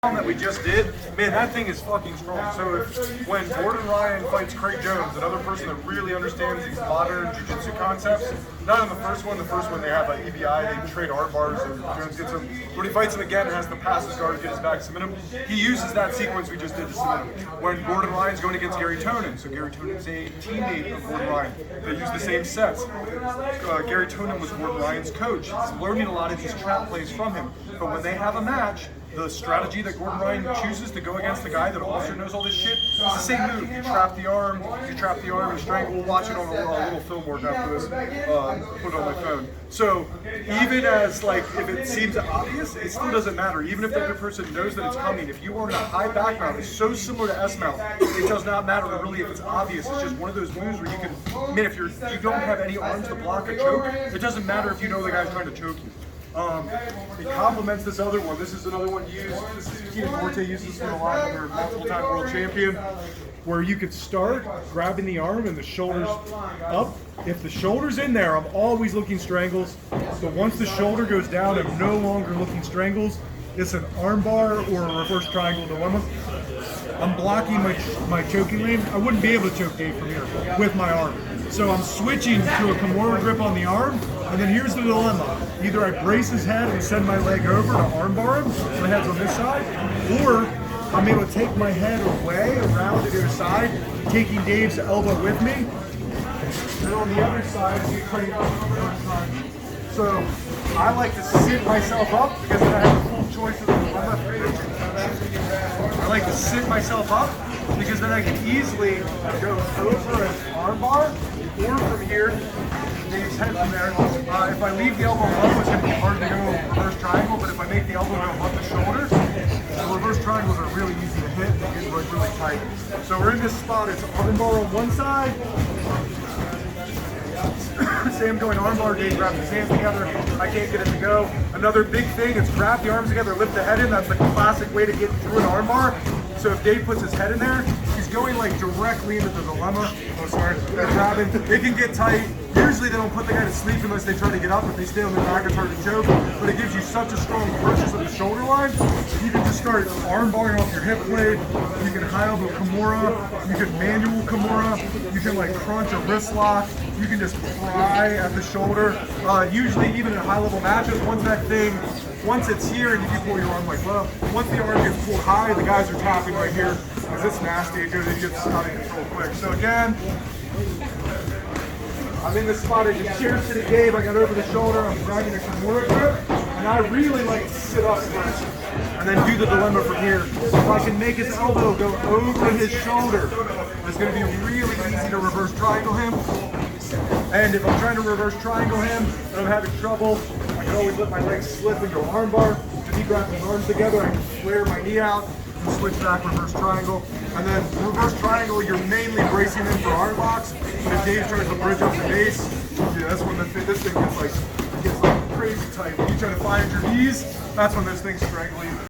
That we just did, man, that thing is fucking strong. So when Gordon Ryan fights Craig Jones, another person that really understands these modern jiu-jitsu concepts, not in the first one they have like EBI, they trade arm bars and Jones gets him. When he fights him again and has to pass his guard to get his back, submit him, he uses that sequence we just did to submit him. When Gordon Ryan's going against Gary Tonin, so Gary Tonin's a teammate of Gordon Ryan, they use the same sets. Gary Tonin was Gordon Ryan's coach. He's learning a lot of these trap plays from him. But when they have a match, the strategy that Gordon Ryan chooses to go against the guy that also knows all this shit, it's the same move. You trap the arm, you strangle. We'll watch it on a little film work after this, put it on my phone. So even as like, if it seems obvious, it still doesn't matter. Even if the other person knows that it's coming, if you are in a high back mount, it's so similar to S-mount, it does not matter really if it's obvious. It's just one of those moves where you can, I mean, if you don't have any arms to block a choke, it doesn't matter if you know the guy's trying to choke you. It complements this other one. This is another one used. Keita Duarte uses this one a lot. They're a multiple-time world champion. Where you could start grabbing the arm and the shoulders up. If the shoulder's in there, I'm always looking strangles. So once the shoulder goes down, I'm no longer looking strangles. It's an arm bar or a reverse triangle dilemma. I'm blocking my choking lane. I wouldn't be able to choke Dave from here with my arm. So I'm switching to a Kimura grip on the arm, and then here's the dilemma. Either I brace his head and send my leg over to arm bar him, so my head's on this side, or I'm able to take my head away around to the other side, taking Dave's elbow with me, and on the other side, you train up on the other side. So I like to sit myself up because then I have a full choice of the dilemma. I like to sit myself up because then I can easily go over an arm bar or from here, Dave's head from there. If I leave the elbow low, it's going to be hard to go reverse triangle, but if I make the elbow go above the shoulder, the reverse triangles are really easy to hit and they get really tight. So we're in this spot, it's arm bar on one side, Sam going armbar, Dave grabbing his hands together. I can't get it to go. Another big thing is grab the arms together, lift the head in. That's the classic way to get through an armbar. So if Dave puts his head in there, he's going like directly into the dilemma. Oh, sorry. They're grabbing. It can get tight. Usually they don't put the guy to sleep unless they try to get up. If they stay on their back, it's hard to choke. But it gives you such a strong purchase of the shoulder line. You can just start arm barring off your hip blade. You can high elbow Kimura. You can manual Kimura. You can like crunch a wrist lock. You can just pry at the shoulder. Usually even in high level matches, once it's here and you pull your arm like low, once the arm gets pulled high, the guys are tapping right here. Because it's nasty, it gets out of control quick. So again, I'm in this spot, I just cheers to the Dave, I got over the shoulder, I'm grabbing a Kimura grip, and I really like to sit up first, and then do the dilemma from here. If I can make his elbow go over his shoulder, it's going to be really easy to reverse triangle him. And if I'm trying to reverse triangle him, and I'm having trouble, I can always let my legs slip and go arm bar. If he grabs his arms together, I can flare my knee out, and switch back reverse triangle. And then reverse triangle, you're mainly bracing in for arm locks. But if Dave tries to bridge up the base, yeah, that's when this thing gets like crazy tight. When you try to find your knees, that's when this thing's strangling.